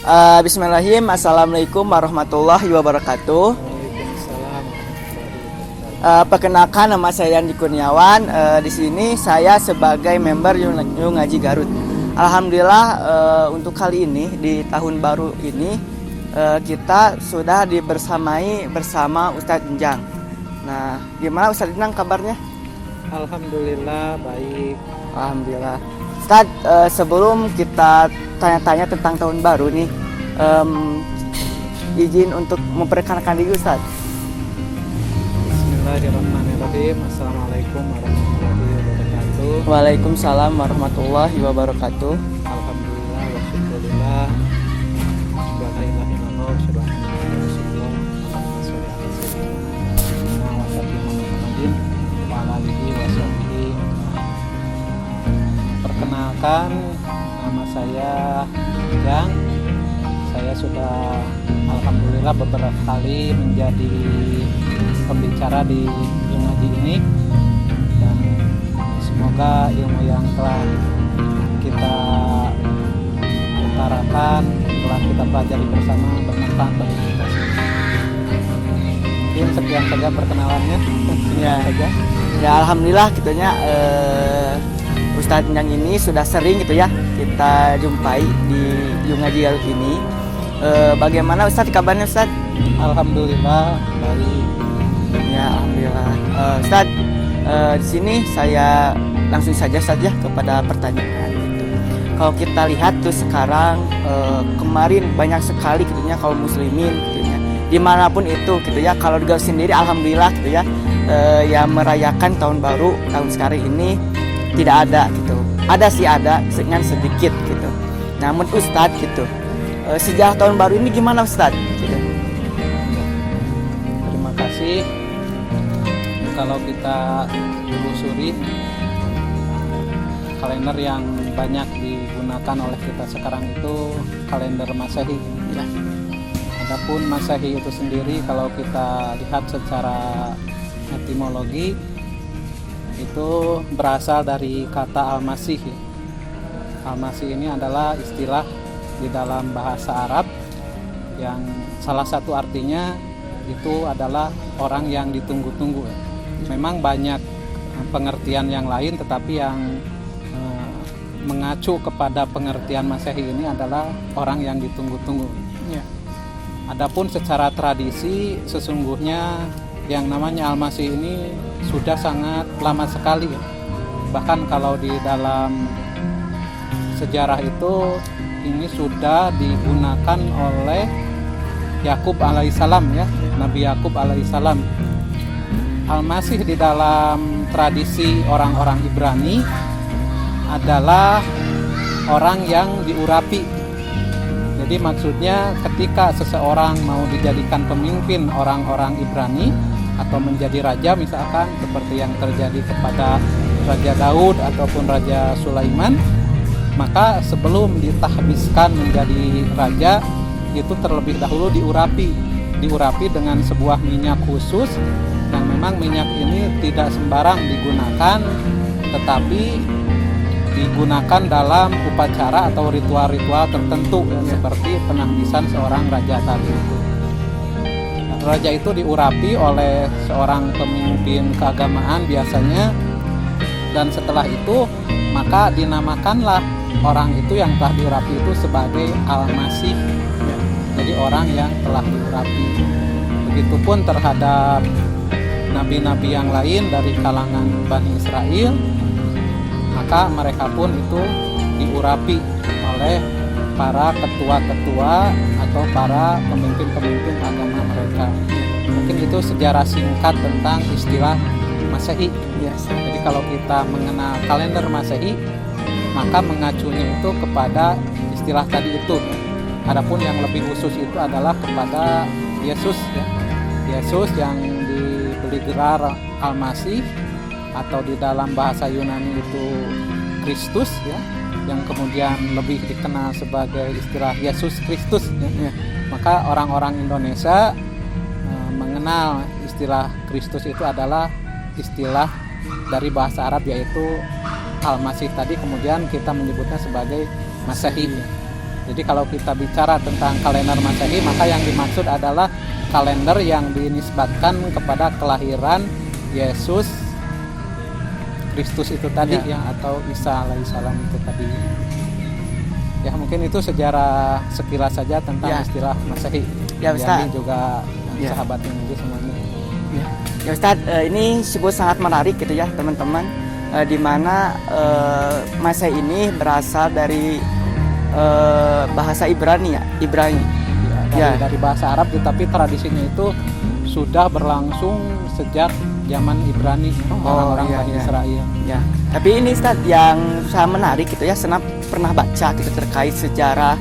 Bismillahirrahmanirrahim. Assalamualaikum warahmatullahi wabarakatuh. Waalaikumsalam. Perkenalkan, nama saya Yandi Kurniawan. Di sini saya sebagai member Yung Ngaji Garut. Alhamdulillah, untuk kali ini di tahun baru ini kita sudah dibersamai bersama Ustadz Enjang. Nah, gimana Ustadz Enjang kabarnya? Alhamdulillah baik. Alhamdulillah. Ustadz, sebelum kita tanya-tanya tentang tahun baru nih, izin untuk memperkenalkan diri Ustadz. Bismillahirrahmanirrahim. Assalamualaikum warahmatullahi wabarakatuh. Waalaikumsalam warahmatullahi wabarakatuh. Alhamdulillah wa syukurillah. Subhanallah, subhanallah, rasulullah. Allahumma sholli ala sayyidina wa sallim Muhammadin wa ala alihi wa sahbihi. Perkenalkan, nama saya Jang. Saya sudah alhamdulillah beberapa kali menjadi pembicara di Yung Ngaji ini, dan semoga ilmu yang telah kita utarakan, telah kita pelajari bersama bermanfaat bagi kita semua. Mungkin sekian saja perkenalannya. Ya, alhamdulillah gitunya, Ustadz Enjang ini sudah sering gitu ya kita jumpai di Yung Ngaji Garut ini. Bagaimana Ustadz kabarnya Ustadz? Alhamdulillah baik. Ya, alhamdulillah. Ustadz, di sini saya langsung saja kepada pertanyaan. Gitu. Kalau kita lihat tuh sekarang, kemarin banyak sekali gitunya kaum muslimin gitunya, dimanapun itu gitu ya. Kalau di Garut sendiri alhamdulillah gitu ya, yang merayakan tahun baru tahun sekarang ini tidak ada gitu. Ada sih, ada dengan sedikit gitu. Namun Ustadz gitu, sejarah tahun baru ini gimana Ustadz? Gitu. Terima kasih. Kalau kita telusuri kalender yang banyak digunakan oleh kita sekarang itu kalender Masehi. Ya. Adapun Masehi itu sendiri kalau kita lihat secara etimologi itu berasal dari kata Al-Masih. Al-Masih ini adalah istilah di dalam bahasa Arab yang salah satu artinya itu adalah orang yang ditunggu-tunggu. Memang banyak pengertian yang lain, tetapi yang mengacu kepada pengertian Masehi ini adalah orang yang ditunggu-tunggu. Ya. Adapun secara tradisi sesungguhnya yang namanya Al-Masih ini sudah sangat lama sekali. Bahkan kalau di dalam sejarah itu ini sudah digunakan oleh Yakub alaihissalam ya, Nabi Yakub alaihissalam. Al-Masih di dalam tradisi orang-orang Ibrani adalah orang yang diurapi. Jadi maksudnya ketika seseorang mau dijadikan pemimpin orang-orang Ibrani atau menjadi raja, misalkan seperti yang terjadi kepada Raja Daud ataupun Raja Sulaiman, maka sebelum ditahbiskan menjadi raja itu terlebih dahulu diurapi dengan sebuah minyak khusus, yang memang minyak ini tidak sembarang digunakan, tetapi digunakan dalam upacara atau ritual-ritual tertentu ya, seperti penahbisan seorang raja tadi itu. Raja itu diurapi oleh seorang pemimpin keagamaan biasanya, dan setelah itu maka dinamakanlah orang itu yang telah diurapi itu sebagai Al-Masih. Jadi orang yang telah diurapi. Begitupun terhadap nabi-nabi yang lain dari kalangan Bani Israel, maka mereka pun itu diurapi oleh para ketua-ketua atau para pemimpin-pemimpin agama mereka. Mungkin itu sejarah singkat tentang istilah Masehi. Yes. Jadi kalau kita mengenal kalender Masehi, maka mengacunya itu kepada istilah tadi itu. Adapun yang lebih khusus itu adalah kepada Yesus ya. Yesus yang diberi gerar Al-Masih, atau di dalam bahasa Yunani itu Kristus ya, yang kemudian lebih dikenal sebagai istilah Yesus Kristus ya. Maka orang-orang Indonesia mengenal istilah Kristus itu adalah istilah dari bahasa Arab, yaitu Al-Masih tadi, kemudian kita menyebutnya sebagai Masehi. Jadi kalau kita bicara tentang kalender Masehi, maka yang dimaksud adalah kalender yang dinisbatkan kepada kelahiran Yesus Kristus itu tadi ya, atau Isa alaihissalam itu tadi. Ya mungkin itu sejarah sekilas saja tentang istilah Masehi. Ya Ustaz. Jadi juga sahabat ini semuanya. Ya Ustadz, ini sebuah sangat menarik gitu ya teman-teman, di mana Masehi ini berasal dari bahasa Ibrani. Dari bahasa Arab, tetapi tradisinya itu sudah berlangsung sejak zaman Ibrani, orang-orang Bani Israel. Ya. Tapi ini Ustadz yang sangat menarik gitu ya, saya pernah baca gitu terkait sejarah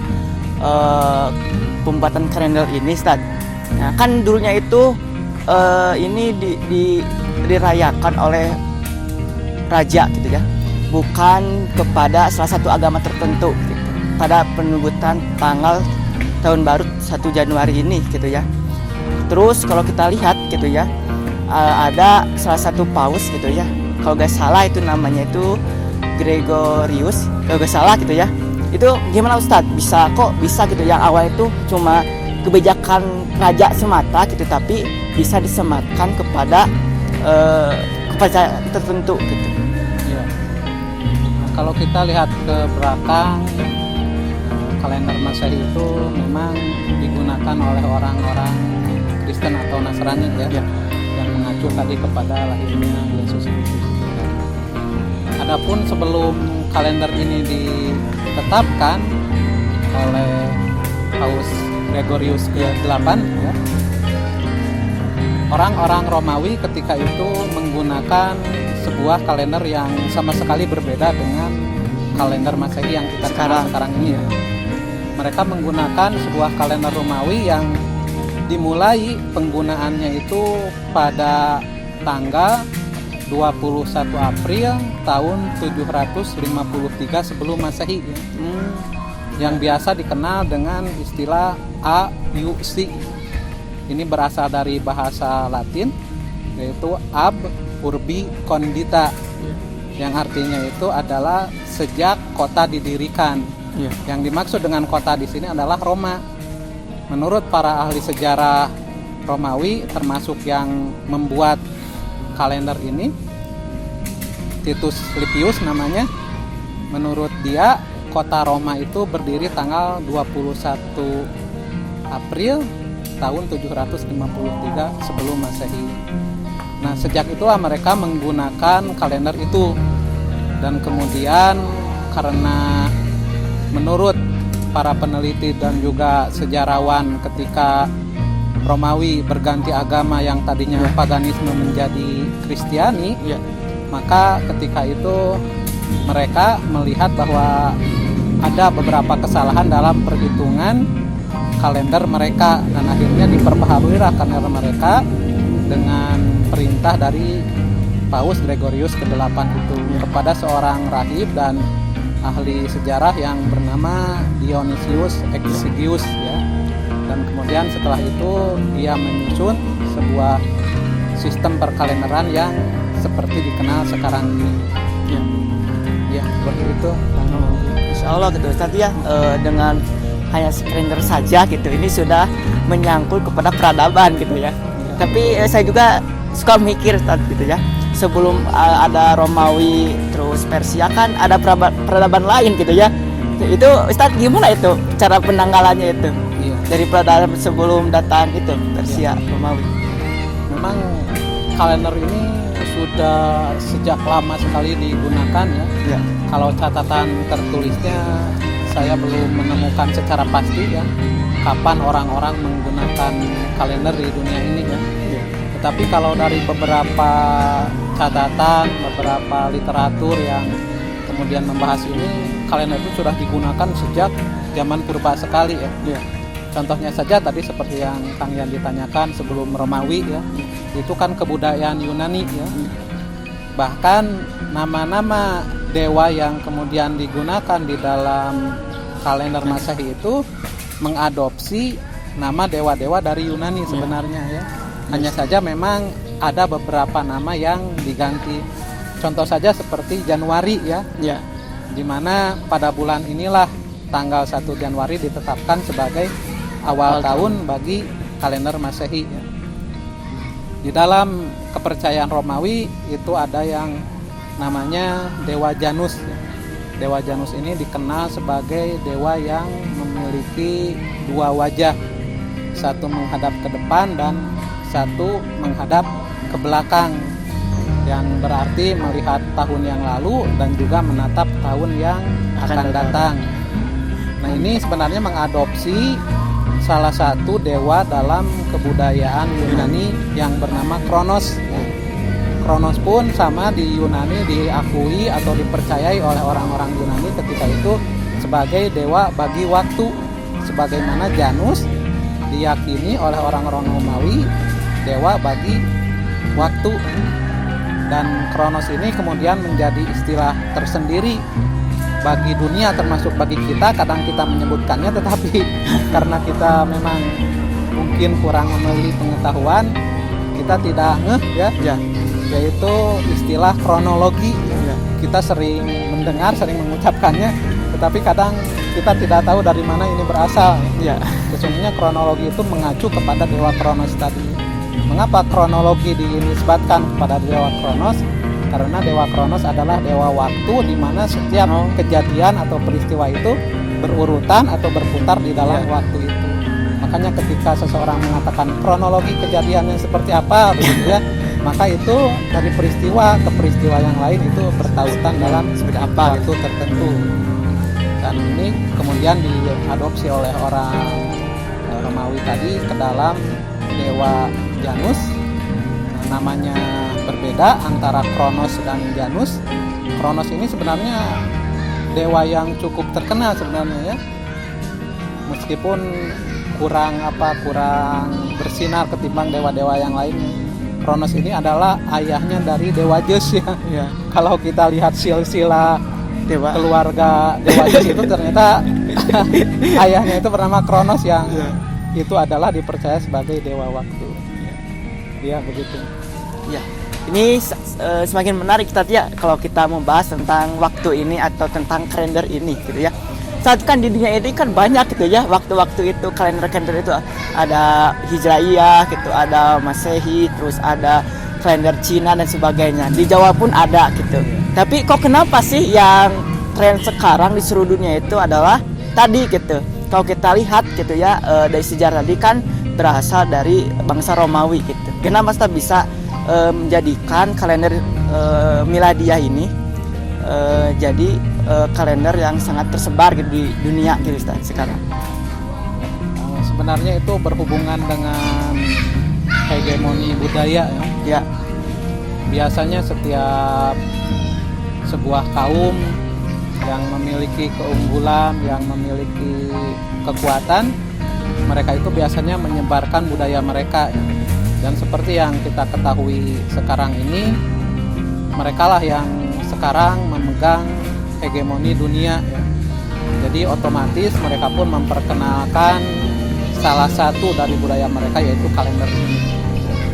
pembuatan kalender ini Ustadz. Nah, kan dulunya itu ini dirayakan oleh raja gitu ya, bukan kepada salah satu agama tertentu gitu. Pada penyebutan tanggal tahun baru 1 Januari ini gitu ya. Terus kalau kita lihat gitu ya, ada salah satu paus gitu ya, kalau gak salah itu namanya itu Gregorius, kalau gak salah gitu ya. Itu gimana Ustadz, bisa gitu yang awal itu cuma kebijakan raja semata gitu, tapi bisa disematkan kepada kepercayaan tertentu gitu. Ya. Nah, kalau kita lihat ke belakang, kalender Masehi itu memang digunakan oleh orang-orang Kristen atau Nasrani ya, yang mengacu tadi kepada lahirnya Yesus Kristus. Adapun sebelum kalender ini ditetapkan oleh Paus Gregorius ke-8 ya, orang-orang Romawi ketika itu menggunakan sebuah kalender yang sama sekali berbeda dengan kalender Masehi yang kita kenal sekarang ini ya. Mereka menggunakan sebuah kalender Romawi yang dimulai penggunaannya itu pada tanggal 21 April tahun 753 sebelum Masehi ya. Yang biasa dikenal dengan istilah AUC. Ini berasal dari bahasa Latin, yaitu Ab Urbi Condita, yang artinya itu adalah sejak kota didirikan. Yang dimaksud dengan kota di sini adalah Roma. Menurut para ahli sejarah Romawi, termasuk yang membuat kalender ini, Titus Livius namanya, menurut dia kota Roma itu berdiri tanggal 21 April tahun 753 sebelum Masehi. Nah, sejak itulah mereka menggunakan kalender itu. Dan kemudian karena menurut para peneliti dan juga sejarawan, ketika Romawi berganti agama yang tadinya paganisme menjadi Kristiani, maka ketika itu mereka melihat bahwa ada beberapa kesalahan dalam perhitungan kalender mereka, dan akhirnya diperbaharuilah kalender mereka dengan perintah dari Paus Gregorius ke-8 itu kepada seorang rahib dan ahli sejarah yang bernama Dionysius Exiguus ya. Dan kemudian setelah itu dia menyusun sebuah sistem perkalenderan yang seperti dikenal sekarang ini. Ya seperti itu. Insya Allah gitu Ustaz ya, dengan hanya kalender saja gitu, ini sudah menyangkut kepada peradaban gitu ya. Tapi saya juga suka mikir Ustaz gitu ya, sebelum ada Romawi terus Persia kan ada peradaban lain gitu ya. Itu Ustaz gimana itu cara penanggalannya itu? Dari peradaban sebelum datang itu Persia, Romawi. Memang kalender ini sudah sejak lama sekali digunakan ya. Kalau catatan tertulisnya saya belum menemukan secara pasti ya kapan orang-orang menggunakan kalender di dunia ini ya. Tetapi kalau dari beberapa catatan, beberapa literatur yang kemudian membahas ini, kalender itu sudah digunakan sejak zaman purba sekali ya. Contohnya saja tadi seperti yang Kang Yan ditanyakan sebelum Romawi ya, itu kan kebudayaan Yunani ya. Bahkan nama-nama dewa yang kemudian digunakan di dalam kalender Masehi itu mengadopsi nama dewa-dewa dari Yunani sebenarnya ya. Hanya saja memang ada beberapa nama yang diganti. Contoh saja seperti Januari ya. Di mana pada bulan inilah tanggal 1 Januari ditetapkan sebagai awal tahun bagi kalender Masehi ya. Di dalam kepercayaan Romawi itu ada yang namanya Dewa Janus ya. Dewa Janus ini dikenal sebagai dewa yang memiliki dua wajah, satu menghadap ke depan dan satu menghadap ke belakang, yang berarti melihat tahun yang lalu dan juga menatap tahun yang akan datang. Nah, ini sebenarnya mengadopsi salah satu dewa dalam kebudayaan Yunani yang bernama Kronos. Kronos pun sama di Yunani diakui atau dipercayai oleh orang-orang Yunani ketika itu sebagai dewa bagi waktu, sebagaimana Janus diyakini oleh orang-orang Romawi dewa bagi waktu. Dan Kronos ini kemudian menjadi istilah tersendiri bagi dunia, termasuk bagi kita. Kadang kita menyebutkannya, tetapi karena kita memang mungkin kurang memiliki pengetahuan, kita tidak ngeh ya. Yaitu istilah kronologi. Kita sering mendengar, sering mengucapkannya, tetapi kadang kita tidak tahu dari mana ini berasal. Sesungguhnya kronologi itu mengacu kepada dewa Kronos tadi. Mengapa kronologi dinisbatkan kepada dewa Kronos? Karena dewa Kronos adalah dewa waktu, di mana setiap kejadian atau peristiwa itu berurutan atau berputar di dalam waktu itu. Makanya ketika seseorang mengatakan kronologi kejadiannya seperti apa, begitu ya, maka itu dari peristiwa ke peristiwa yang lain itu bertautan dalam waktu tertentu. Dan ini kemudian diadopsi oleh orang Romawi tadi ke dalam dewa Janus. Namanya berbeda antara Kronos dan Janus. Kronos ini sebenarnya dewa yang cukup terkenal sebenarnya ya, meskipun kurang bersinar ketimbang dewa-dewa yang lainnya. Kronos ini adalah ayahnya dari dewa Zeus ya. Kalau kita lihat silsilah keluarga dewa Zeus itu ternyata ayahnya itu bernama Kronos yang itu adalah dipercaya sebagai dewa waktu. Ya begitu. Ya, ini semakin menarik tadi ya kalau kita membahas tentang waktu ini atau tentang kalender ini gitu ya. Saat kan di dunia ini kan banyak gitu ya waktu-waktu itu, kalender-kalender itu ada Hijraiyah gitu, ada Masehi, terus ada kalender Cina dan sebagainya. Di Jawa pun ada gitu. Tapi kok kenapa sih yang tren sekarang di seluruh dunia itu adalah tadi gitu. Kalau kita lihat gitu ya dari sejarah tadi kan berasal dari bangsa Romawi gitu. Kenapa kita bisa menjadikan kalender miladiah ini jadi kalender yang sangat tersebar gitu di dunia gitu sekarang? Sebenarnya itu berhubungan dengan hegemoni budaya ya. Biasanya setiap sebuah kaum yang memiliki keunggulan, yang memiliki kekuatan, mereka itu biasanya menyebarkan budaya mereka ya. Dan seperti yang kita ketahui sekarang ini, merekalah yang sekarang memegang hegemoni dunia ya. Jadi otomatis mereka pun memperkenalkan salah satu dari budaya mereka, yaitu kalender ini.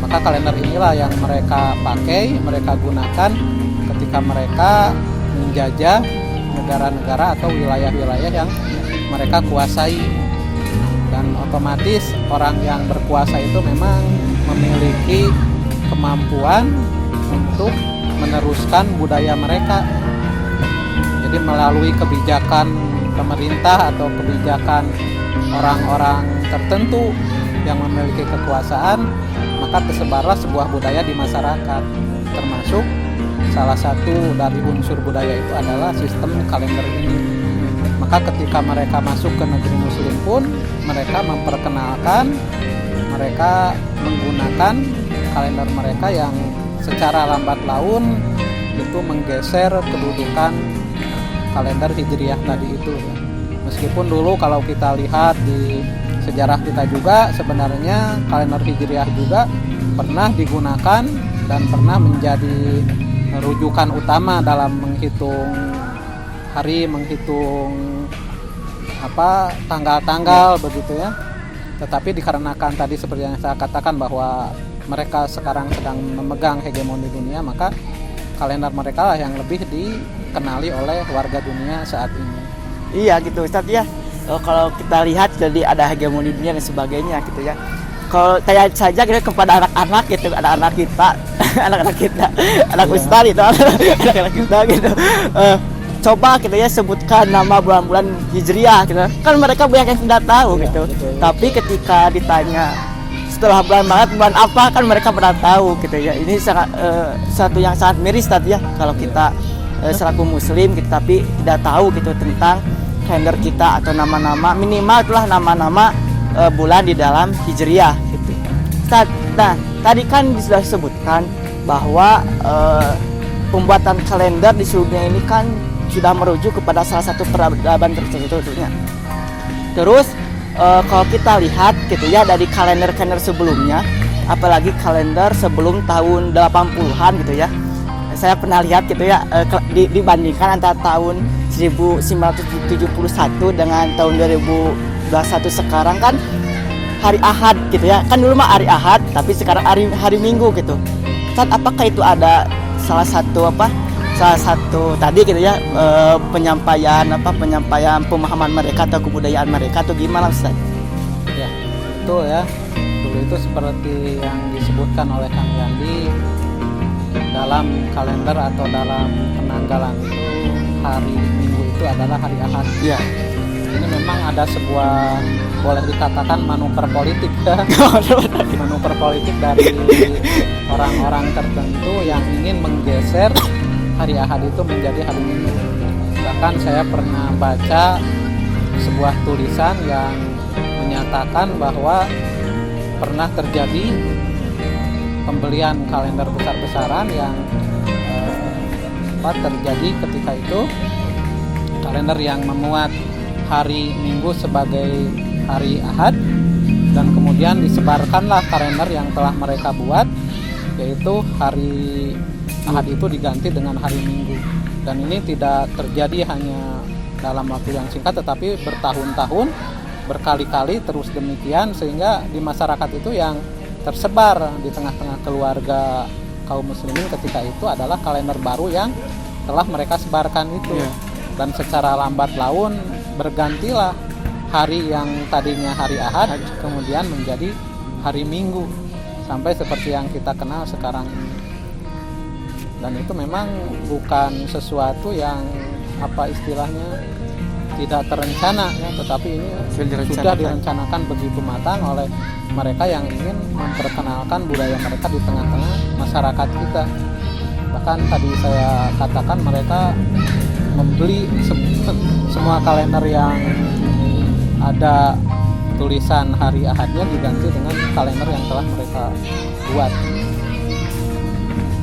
Maka kalender inilah yang mereka pakai, mereka gunakan ketika mereka menjajah negara-negara atau wilayah-wilayah yang mereka kuasai. Dan otomatis orang yang berkuasa itu memang memiliki kemampuan untuk meneruskan budaya mereka. Jadi melalui kebijakan pemerintah atau kebijakan orang-orang tertentu yang memiliki kekuasaan, maka tersebarlah sebuah budaya di masyarakat. Termasuk salah satu dari unsur budaya itu adalah sistem kalender ini. Maka ketika mereka masuk ke negeri muslim pun mereka memperkenalkan, mereka menggunakan kalender mereka yang secara lambat laun itu menggeser kedudukan kalender Hijriah tadi itu. Meskipun dulu kalau kita lihat di sejarah kita juga sebenarnya kalender Hijriah juga pernah digunakan dan pernah menjadi rujukan utama dalam menghitung hari, menghitung tanggal-tanggal begitu ya. Tetapi dikarenakan tadi seperti yang saya katakan bahwa mereka sekarang sedang memegang hegemoni dunia, maka kalender mereka lah yang lebih dikenali oleh warga dunia saat ini. Iya gitu Ustadz ya. Kalau kita lihat jadi ada hegemoni dunia dan sebagainya gitu ya. Kalau tanya saja gitu kepada anak-anak gitu, ada anak kita, anak-anak kita, anak Ustadz itu, anak-anak kita gitu. Coba gitu ya sebutkan nama bulan-bulan Hijriah gitu. Kan mereka banyak yang tidak tahu gitu. Betul. Tapi ketika ditanya setelah bulan Maret bulan apa, kan mereka pernah tahu gitu ya. Ini sangat satu yang sangat miris tadi ya kalau kita selaku muslim gitu, tapi tidak tahu gitu tentang kalender kita atau nama-nama, minimal itulah nama-nama bulan di dalam Hijriah gitu. Nah, tadi kan sudah disebutkan bahwa pembuatan kalender di seluruh dunia ini kan sudah merujuk kepada salah satu peradaban tertentu tentunya. Terus kalau kita lihat gitu ya dari kalender-kalender sebelumnya, apalagi kalender sebelum tahun 80-an gitu ya. Saya pernah lihat gitu ya dibandingkan antara tahun 1971 dengan tahun 2021 sekarang kan hari Ahad gitu ya. Kan dulu mah hari Ahad, tapi sekarang hari Minggu gitu. Apakah itu ada salah satu tadi gitu ya penyampaian pemahaman mereka atau kebudayaan mereka atau gimana Ustaz? Ya, betul ya. Dulu itu seperti yang disebutkan oleh Kang Yandi, dalam kalender atau dalam penanggalan itu hari Minggu itu adalah hari Ahad. Iya. Ini memang ada sebuah, boleh dikatakan manuver politik ya. Manuver politik dari orang-orang tertentu yang ingin menggeser hari Ahad itu menjadi hari Minggu. Bahkan saya pernah baca sebuah tulisan yang menyatakan bahwa pernah terjadi pembelian kalender besar-besaran yang terjadi ketika itu, kalender yang memuat hari Minggu sebagai hari Ahad, dan kemudian disebarkanlah kalender yang telah mereka buat, yaitu hari Ahad itu diganti dengan hari Minggu. Dan ini tidak terjadi hanya dalam waktu yang singkat, tetapi bertahun-tahun, berkali-kali terus demikian, sehingga di masyarakat itu yang tersebar di tengah-tengah keluarga kaum muslimin ketika itu adalah kalender baru yang telah mereka sebarkan itu. Dan secara lambat laun bergantilah hari yang tadinya hari Ahad kemudian menjadi hari Minggu sampai seperti yang kita kenal sekarang ini. Dan itu memang bukan sesuatu yang istilahnya tidak terencana ya, tetapi ini sudah direncanakan begitu matang oleh mereka yang ingin memperkenalkan budaya mereka di tengah-tengah masyarakat kita. Bahkan tadi saya katakan mereka membeli semua kalender yang ada tulisan hari Ahadnya diganti dengan kalender yang telah mereka buat.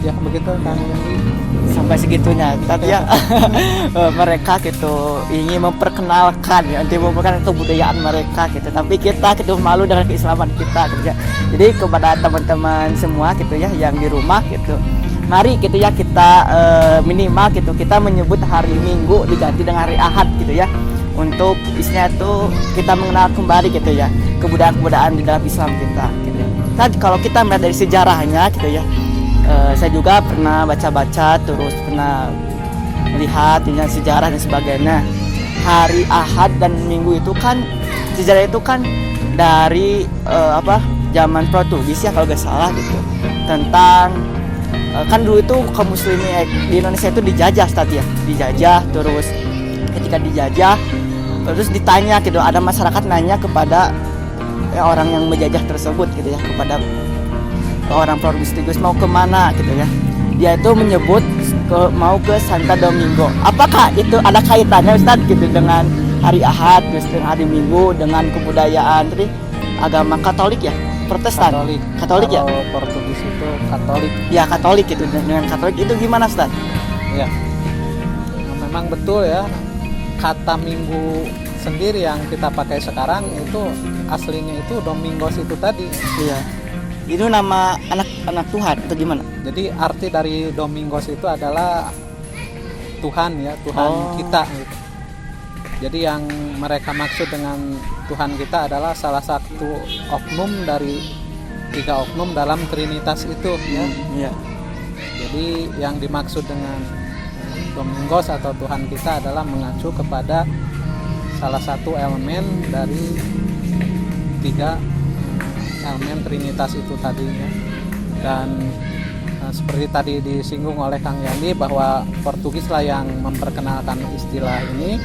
Ya begitu kan, sampai segitunya tadi ya. Mereka gitu ingin memperkenalkan kebudayaan mereka gitu, tapi kita gitu malu dengan keislaman kita gitu ya. Jadi kepada teman-teman semua gitu ya yang di rumah gitu, mari gitu ya kita minimal gitu kita menyebut hari Minggu diganti dengan hari Ahad gitu ya, untuk istilahnya tuh kita mengenal kembali gitu ya kebudayaan di dalam Islam kita gitu. Tadi kalau kita melihat dari sejarahnya gitu ya, saya juga pernah baca-baca, terus pernah melihat dengan sejarah dan sebagainya. Hari Ahad dan Minggu itu kan sejarah itu kan dari zaman Portugis ya kalau nggak salah gitu, tentang kan dulu itu kaum muslimin di Indonesia itu dijajah tadi ya, dijajah. Terus ketika dijajah terus ditanya gitu, ada masyarakat nanya kepada orang yang menjajah tersebut gitu ya, kepada orang Portugis mau kemana gitu ya, dia itu menyebut mau ke Santo Domingo. Apakah itu ada kaitannya Ustaz gitu dengan hari Ahad terus dengan hari Minggu dengan kebudayaan tadi agama Katolik ya, Protestan? Katolik ya. Kalau Portugis itu Katolik. Ya Katolik gitu, dengan Katolik itu gimana Ustaz? Ya, memang betul ya, kata Minggu sendiri yang kita pakai sekarang itu aslinya itu Domingos itu tadi. Iya. Itu nama anak Tuhan atau gimana? Jadi arti dari Domingos itu adalah Tuhan ya, Tuhan kita gitu. Jadi yang mereka maksud dengan Tuhan kita adalah salah satu oknum dari 3 oknum dalam Trinitas itu ya. Iya. Jadi yang dimaksud dengan Domingos atau Tuhan kita adalah mengacu kepada salah satu elemen dari 3 elemen Trinitas itu tadinya. Dan seperti tadi disinggung oleh Kang Yandi bahwa Portugis lah yang memperkenalkan istilah ini,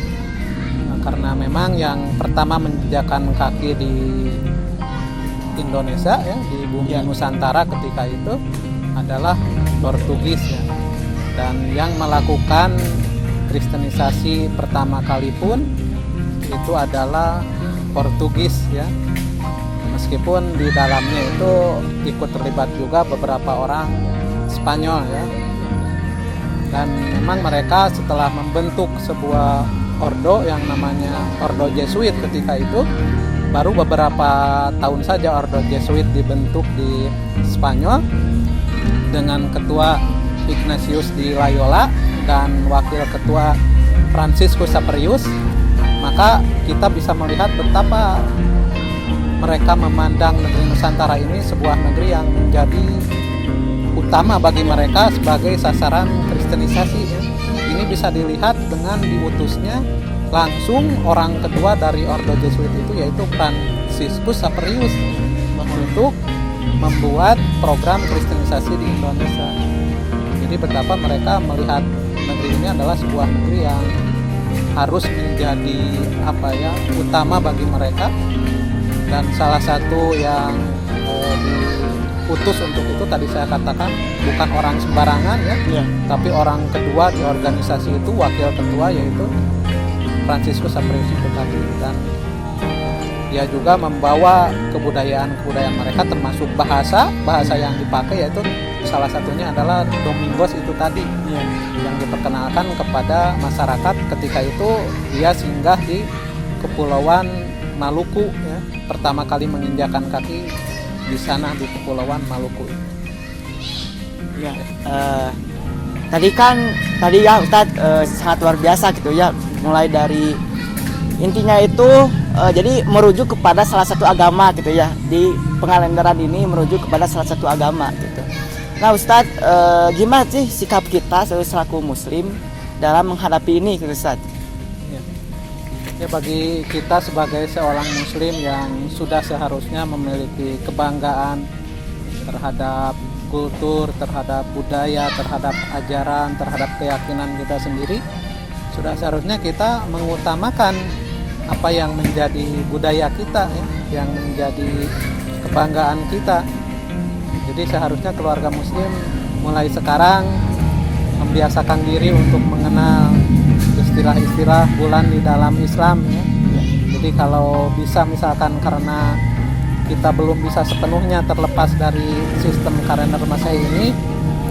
karena memang yang pertama menjejakkan kaki di Indonesia ya, di bumi Nusantara ketika itu adalah Portugis ya. Dan yang melakukan kristenisasi pertama kali pun itu adalah Portugis ya. Meskipun di dalamnya itu ikut terlibat juga beberapa orang Spanyol ya. Dan memang mereka setelah membentuk sebuah ordo yang namanya Ordo Jesuit ketika itu, baru beberapa tahun saja Ordo Jesuit dibentuk di Spanyol dengan ketua Ignatius di Loyola dan wakil ketua Franciscus Saperius. Maka kita bisa melihat betapa mereka memandang negeri Nusantara ini sebuah negeri yang menjadi utama bagi mereka sebagai sasaran kristenisasi ya. Ini bisa dilihat dengan diutusnya langsung orang kedua dari Ordo Jesuit itu, yaitu Franciscus Saperius, untuk membuat program kristenisasi di Indonesia. Jadi betapa mereka melihat negeri ini adalah sebuah negeri yang harus menjadi utama bagi mereka. Dan salah satu yang diutus untuk itu tadi saya katakan bukan orang sembarangan ya, tapi orang kedua di organisasi itu, wakil ketua, yaitu Franciscus Saperius itu tadi. Dan dia juga membawa kebudayaan mereka, termasuk bahasa yang dipakai, yaitu salah satunya adalah Domingos itu tadi yang diperkenalkan kepada masyarakat ketika itu dia singgah di Kepulauan Maluku ya, pertama kali menginjakan kaki di sana di Kepulauan Maluku. Ya, tadi ya Ustadz sangat luar biasa gitu ya, mulai dari intinya itu jadi merujuk kepada salah satu agama gitu ya, di pengalenderan ini merujuk kepada salah satu agama gitu. Nah Ustadz, gimana sih sikap kita selaku muslim dalam menghadapi ini gitu Ustadz? Ya, bagi kita sebagai seorang muslim yang sudah seharusnya memiliki kebanggaan terhadap kultur, terhadap budaya, terhadap ajaran, terhadap keyakinan kita sendiri, sudah seharusnya kita mengutamakan apa yang menjadi budaya kita ya, yang menjadi kebanggaan kita. Jadi seharusnya keluarga muslim mulai sekarang membiasakan diri untuk mengenal istilah-istilah bulan di dalam Islam ya. Jadi kalau bisa misalkan karena kita belum bisa sepenuhnya terlepas dari sistem kalender Masehi ini,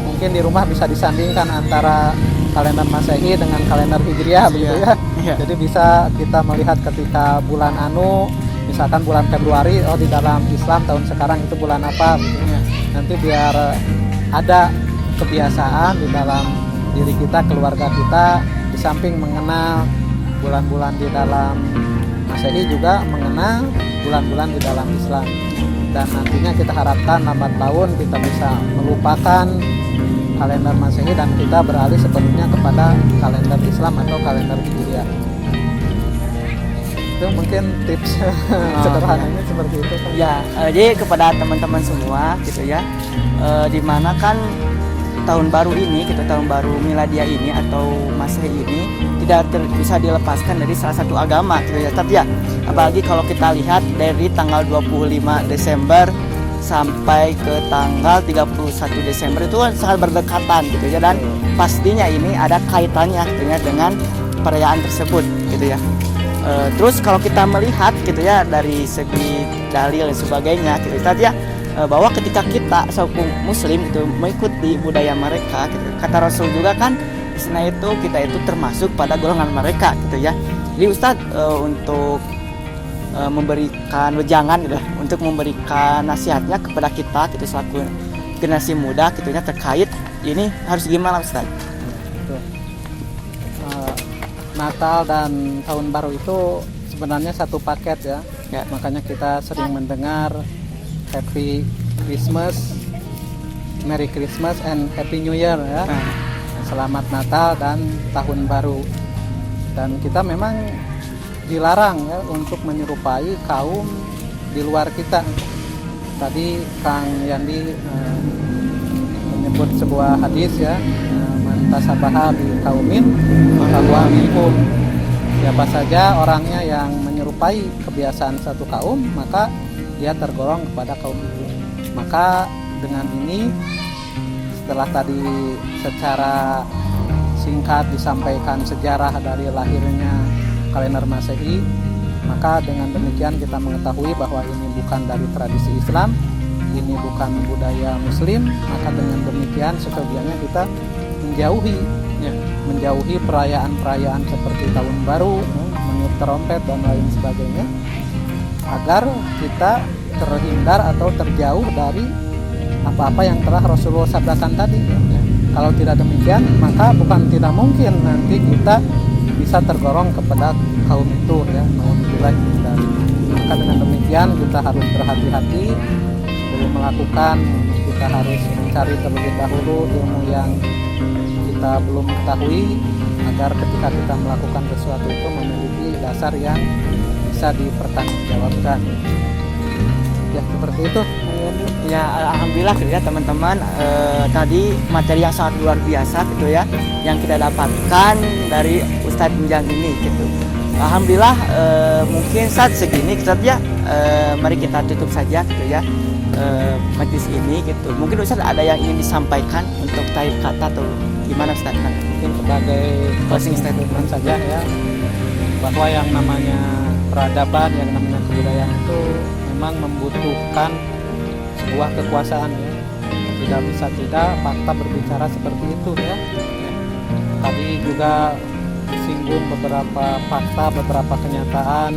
mungkin di rumah bisa disandingkan antara kalender Masehi dengan kalender Hijriah begitu ya. Jadi bisa kita melihat ketika bulan misalkan bulan Februari, di dalam Islam tahun sekarang itu bulan apa gitu. Nanti biar ada kebiasaan di dalam diri kita, keluarga kita, di samping mengenal bulan-bulan di dalam Masehi juga mengenal bulan-bulan di dalam Islam. Dan nantinya kita harapkan lambat tahun kita bisa melupakan kalender Masehi dan kita beralih sepenuhnya kepada kalender Islam atau kalender Hijriah. Itu mungkin tips sederhananya seperti itu. Ya, jadi kepada teman-teman semua gitu ya, dimana kan tahun baru ini, tahun baru Miladia ini atau Masehi ini tidak bisa dilepaskan dari salah satu agama gitu ya. Tapi ya, apalagi kalau kita lihat dari tanggal 25 Desember sampai ke tanggal 31 Desember itu kan sangat berdekatan gitu ya, dan pastinya ini ada kaitannya gitu ya dengan perayaan tersebut gitu ya. Terus kalau kita melihat gitu ya dari segi dalil dan sebagainya gitu ya, bahwa ketika kita seorang muslim itu mengikuti budaya mereka gitu, kata Rasul juga kan di sana itu kita itu termasuk pada golongan mereka gitu ya. Jadi Ustadz untuk memberikan wejangan gitu, untuk memberikan nasihatnya kepada kita gitu selaku generasi muda gitu ya, terkait ini harus gimana Ustadz? Natal dan Tahun Baru itu sebenarnya satu paket ya. Makanya kita sering mendengar Happy Christmas, Merry Christmas and Happy New Year ya. Selamat Natal dan Tahun Baru. Dan kita memang dilarang ya untuk menyerupai kaum di luar kita. Tadi Kang Yandi menyebut sebuah hadis ya, man tasabaha bi kaumin fahuwa minhum. Siapa saja orangnya yang menyerupai kebiasaan satu kaum, maka dia tergolong kepada kaum itu. Maka dengan ini, setelah tadi secara singkat disampaikan sejarah dari lahirnya kalender Masehi, maka dengan demikian kita mengetahui bahwa ini bukan dari tradisi Islam, ini bukan budaya Muslim. Maka dengan demikian seyogianya kita menjauhi perayaan-perayaan seperti tahun baru, meniup terompet dan lain sebagainya, agar kita terhindar atau terjauh dari apa-apa yang telah Rasulullah sabdakan tadi. Kalau tidak demikian, maka bukan tidak mungkin nanti kita bisa tergolong kepada kaum itu ya. Maka dengan demikian kita harus berhati-hati sebelum melakukan. Kita harus mencari terlebih dahulu ilmu yang kita belum ketahui, agar ketika kita melakukan sesuatu itu memiliki dasar yang bisa dipertanggungjawabkan. Ya seperti itu. Ya alhamdulillah gitu ya teman-teman, tadi materi yang sangat luar biasa gitu ya yang kita dapatkan dari Ustadz Enjang ini gitu. Alhamdulillah, mungkin saat segini Ustadz ya, mari kita tutup saja gitu ya majelis ini gitu. Mungkin Ustadz ada yang ingin disampaikan untuk tarik kata atau gimana Ustadz? Mungkin sebagai closing statement saja ya, bahwa yang namanya peradaban, yang namanya kebudayaan itu memang membutuhkan sebuah kekuasaan ya. Tidak bisa tidak fakta berbicara seperti itu ya. Tadi juga disinggung beberapa fakta, beberapa kenyataan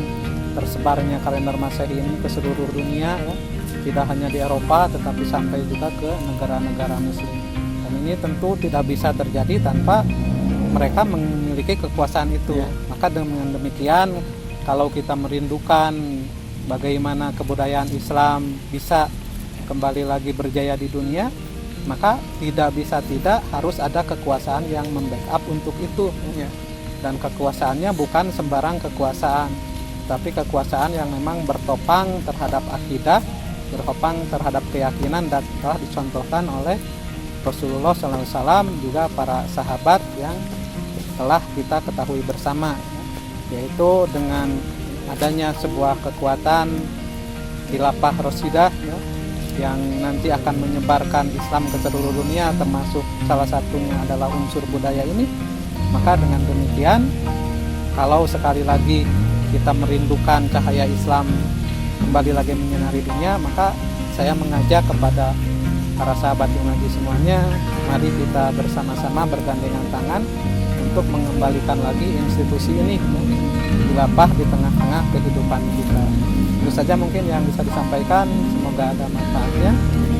tersebarnya kalender Masehi ini ke seluruh dunia ya. Tidak hanya di Eropa tetapi sampai juga ke negara-negara Muslim. Dan ini tentu tidak bisa terjadi tanpa mereka memiliki kekuasaan itu. Maka dengan demikian, kalau kita merindukan bagaimana kebudayaan Islam bisa kembali lagi berjaya di dunia, maka tidak bisa tidak harus ada kekuasaan yang membackup untuk itu. Dan kekuasaannya bukan sembarang kekuasaan, tapi kekuasaan yang memang bertopang terhadap akidah, bertopang terhadap keyakinan, dan telah dicontohkan oleh Rasulullah SAW, juga para sahabat yang telah kita ketahui bersama, yaitu dengan adanya sebuah kekuatan khilafah Rasyidah yang nanti akan menyebarkan Islam ke seluruh dunia, termasuk salah satunya adalah unsur budaya ini. Maka dengan demikian, kalau sekali lagi kita merindukan cahaya Islam kembali lagi menyinari dunia, maka saya mengajak kepada para sahabat Yunaji semuanya, mari kita bersama-sama bergandengan tangan untuk mengembalikan lagi institusi ini khilafah di tengah-tengah kehidupan kita. Itu saja mungkin yang bisa disampaikan, semoga ada manfaatnya.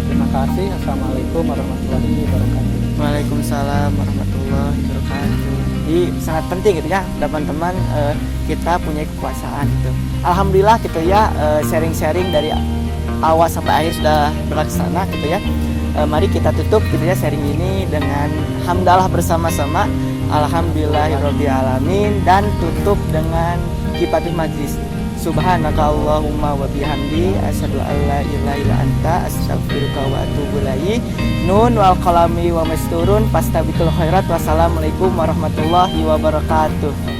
Terima kasih. Assalamualaikum warahmatullahi wabarakatuh. Waalaikumsalam warahmatullahi wabarakatuh. Jadi sangat penting gitu ya teman-teman, kita punya kekuasaan gitu. Alhamdulillah gitu ya, sharing-sharing dari awal sampai akhir sudah berlaksana gitu ya. Mari kita tutup gitu ya sharing ini dengan hamdalah bersama-sama. Alhamdulillahirabbil alamin, dan tutup dengan kifatul majlis. Subhanaka Allahumma wa bihamdi asyhadu an la ilaha illa anta astaghfiruka wa atubu ilaik. Nun wal qalami wa masturun fastabiqul khairat. Wassalamualaikum warahmatullahi wabarakatuh.